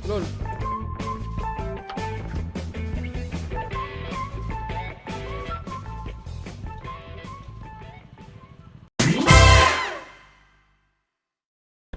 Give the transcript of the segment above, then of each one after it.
Lol.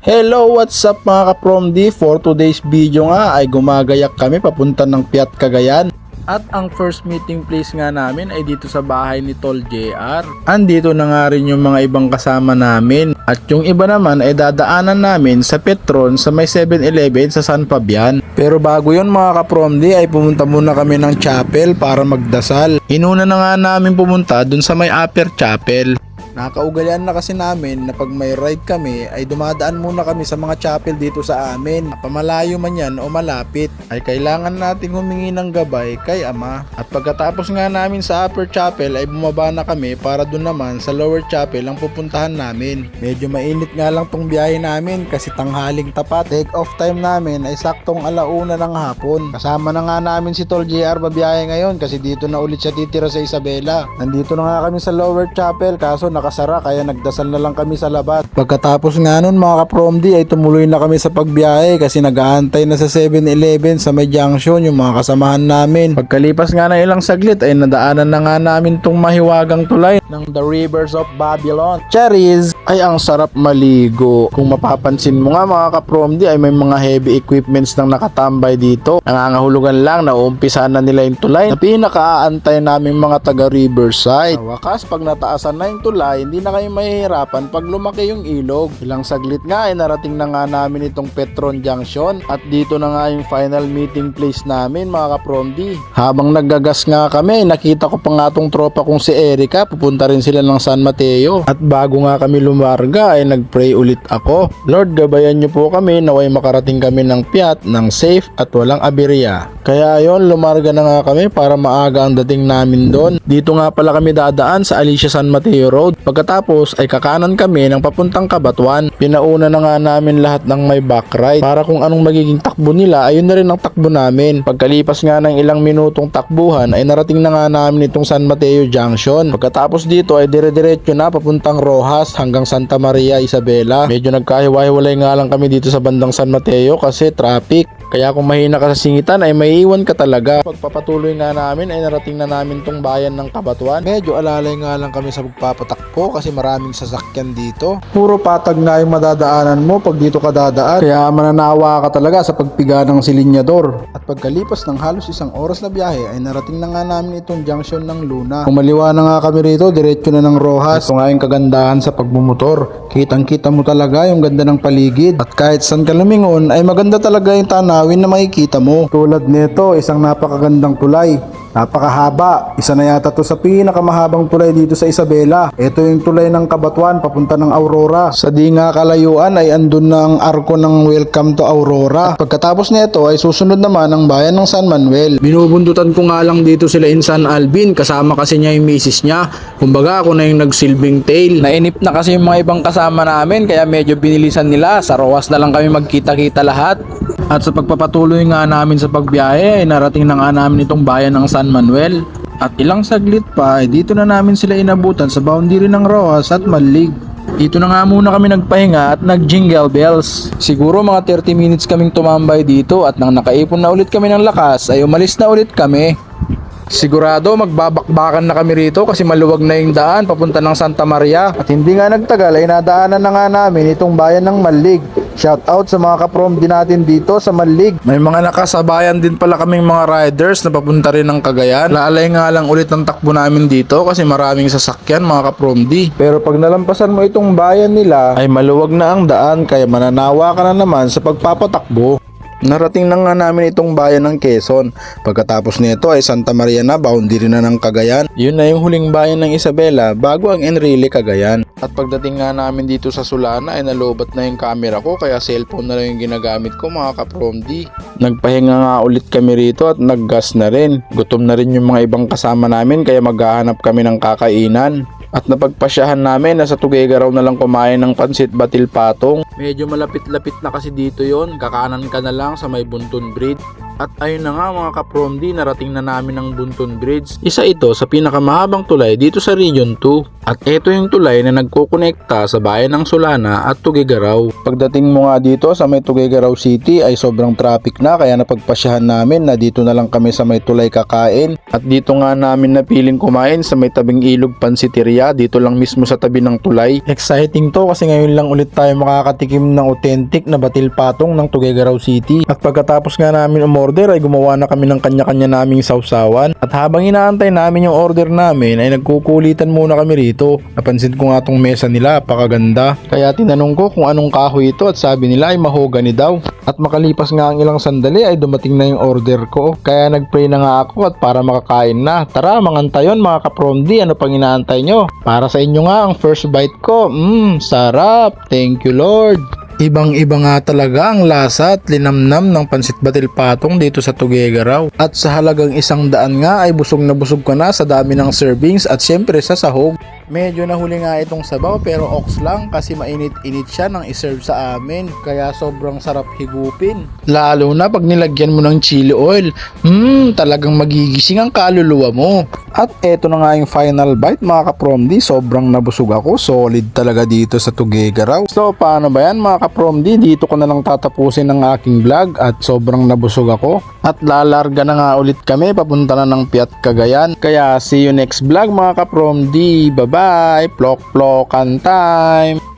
Hello, what's up mga ka-Promdi? For today's video nga ay gumagayak kami papunta ng Piat Cagayan. At ang first meeting place nga namin ay dito sa bahay ni Tol JR. Andito na nga rin yung mga ibang kasama namin. At yung iba naman ay dadaanan namin sa Petron sa may 7-Eleven sa San Fabian. Pero bago yun mga ka-Promdi ay pumunta muna kami ng chapel para magdasal. Inuna na nga namin pumunta dun sa may Upper Chapel. Nakaugalian na kasi namin na pag may ride kami ay dumadaan muna kami sa mga chapel dito sa amin. Pamalayo man yan o malapit ay kailangan nating humingi ng gabay kay Ama. At pagkatapos nga namin sa Upper Chapel ay bumaba na kami para dun naman sa Lower Chapel ang pupuntahan namin. Medyo mainit nga lang tong biyahe namin kasi tanghaling tapat. Take off time namin ay saktong 1:00 ng hapon. Kasama na nga namin si Tol JR babiyahe ngayon kasi dito na ulit siya titira sa Isabela. Nandito na nga kami sa Lower Chapel kaso nakasara kaya nagdasal na lang kami sa labas. Pagkatapos nga nun mga ka-Promdi ay tumuloy na kami sa pagbiyahe kasi nag-aantay na sa 7-Eleven sa may junction yung mga kasamahan namin. Pagkalipas nga ng ilang saglit ay nadaanan na nga namin tong mahiwagang tulay ng The Rivers of Babylon. Cherries! Ay ang sarap maligo. Kung mapapansin mo nga mga ka-Promdi ay may mga heavy equipments nang nakatambay dito. Nangangahulugan lang na uumpisahan na nila yung tulay na pinaka-aantay namin mga taga Riverside. Sa wakas pag nataasan na yung tulay hindi na kayo mahihirapan pag lumaki yung ilog. Ilang saglit nga ay narating na nga namin itong Petron Junction at dito na nga yung final meeting place namin mga ka-Promdi. Habang naggagas nga kami nakita ko pa nga tong tropa kong si Erica, pupunta rin sila ng San Mateo. At bago nga kami lumarga ay nagpray ulit ako. Lord, gabayan niyo po kami naway makarating kami ng Piat ng safe at walang aberya. Kaya ayon, lumarga na nga kami para maaga ang dating namin doon. Dito nga pala kami dadaan sa Alicia San Mateo Road. Pagkatapos ay kakanan kami ng papuntang Cabanatuan. Pinauna na nga namin lahat ng may back ride para kung anong magiging takbo nila ayun na rin ang takbo namin. Pagkalipas nga ng ilang minutong takbuhan ay narating na nga namin itong San Mateo Junction. Pagkatapos dito ay dire-diretso na papuntang Rojas hanggang Santa Maria Isabela. Medyo nagkahiwa-hiwalay nga lang kami dito sa bandang San Mateo kasi traffic. Kaya kung mahina ka sa singitan ay maiiwan ka talaga. Pagpapatuloy nga namin ay narating na namin tong bayan ng Cabanatuan. Medyo alalay nga lang kami sa pagpapatakbo kasi maraming sasakyan dito. Puro patag nga yung madadaanan mo pag dito ka dadaan. Kaya mananawa ka talaga sa pagpiga ng silinyador. At pagkalipas ng halos 1 oras na biyahe ay narating na nga namin itong junction ng Luna. Kung maliwa na nga kami rito, diretso na ng Rojas. Ito nga yung kagandahan sa pagbumotor. Kitang-kita mo talaga yung ganda ng paligid. At kahit saan ka lumingon ay maganda talaga yung tanawin na makikita mo. Tulad nito, isang napakagandang tulay. Napakahaba. Isa na yata to sa pinakamahabang tulay dito sa Isabela. Ito yung tulay ng Cabanatuan papunta ng Aurora. Sa di nga kalayuan ay andun na ang arko ng Welcome to Aurora. At pagkatapos nito ay susunod naman ang bayan ng San Manuel. Binubundutan ko nga lang dito sila in San Alvin. Kasama kasi niya yung misis niya. Kumbaga ako na yung nagsilbing tail. Nainip na kasi yung mga ibang kasama namin kaya medyo binilisan nila. Sa Roas na lang kami magkita-kita lahat. At sa pagpapatuloy nga namin sa pagbiyahe ay narating na nga namin itong bayan ng San Manuel. At ilang saglit pa ay dito na namin sila inabutan sa boundary ng Rojas at Malig. Dito na nga muna kami nagpahinga at nag-jingle bells. Siguro mga 30 minutes kaming tumambay dito at nang nakaipon na ulit kami ng lakas ay umalis na ulit kami. Sigurado magbabakbakan na kami rito kasi maluwag na yung daan papunta ng Santa Maria. At hindi nga nagtagal ay nadaanan na nga namin itong bayan ng Malig. Shout out sa mga ka-Promdi natin dito sa Malig. May mga nakasabayan din pala kaming mga riders na papunta rin ng Cagayan. Laalay nga lang ulit ang takbo namin dito kasi maraming sasakyan mga ka-Promdi. Pero pag nalampasan mo itong bayan nila ay maluwag na ang daan kaya mananawa ka na naman sa pagpapatakbo. Narating na nga namin itong bayan ng Quezon. Pagkatapos nito ay Santa Maria na, boundary na ng Cagayan. Yun na yung huling bayan ng Isabela bago ang Enrile, Cagayan. At pagdating nga namin dito sa Sulana ay nalobat na yung camera ko kaya cellphone na lang yung ginagamit ko mga ka-Promdi. Nagpahinga nga ulit kami rito at naggas na rin. Gutom na rin yung mga ibang kasama namin kaya maghahanap kami ng kakainan. At napagpasyahan namin na sa Tuguegarao na lang kumain ng pansit batil patong. Medyo malapit-lapit na kasi dito yon, kakanan ka na lang sa may Buntun Bridge. At ayun na nga mga kapromdi, narating na namin ang Buntun Bridge. Isa ito sa pinakamahabang tulay dito sa Region 2. At ito yung tulay na nagkukonekta sa bayan ng Solana at Tuguegarao. Pagdating mo nga dito sa may Tuguegarao City ay sobrang traffic na, kaya napagpasyahan namin na dito na lang kami sa may tulay kakain. At dito nga namin napiling kumain sa may tabing ilog Pansiteria, dito lang mismo sa tabi ng tulay. Exciting to kasi ngayon lang ulit tayo makakatikim ng authentic na batil patong ng Tuguegarao City. At pagkatapos nga namin order ay gumawa na kami ng kanya-kanya naming sausawan. At habang inaantay namin yung order namin ay nagkukulitan muna kami rito. Napansin ko nga tong mesa nila, pakaganda. Kaya tinanong ko kung anong kahoy ito at sabi nila ay mahogany daw. At makalipas nga ang ilang sandali ay dumating na yung order ko. Kaya nagpray na nga ako at para makakain na. Tara, mangantayon mga kapromdi, ano pang inaantay nyo? Para sa inyo nga ang first bite ko. Sarap! Thank you Lord! Ibang-iba nga talaga ang lasa at linamnam ng pansit batil patong dito sa Tuguegarao. At sa halagang 100 nga ay busog na busog ka na sa dami ng servings at syempre sa sahog. Medyo nahuli nga itong sabaw pero ox lang kasi mainit-init siya nang iserve sa amin, kaya sobrang sarap higupin. Lalo na pag nilagyan mo ng chili oil, talagang magigising ang kaluluwa mo. At eto na nga yung final bite mga kapromdi, sobrang nabusog ako, solid talaga dito sa Tuguegarao. So paano ba yan mga kapromdi, dito ko na lang tatapusin ang aking vlog at sobrang nabusog ako. At lalarga na nga ulit kami, papunta na ng Piat Cagayan. Kaya see you next vlog mga kapromdi, bye bye, plok-plokan time!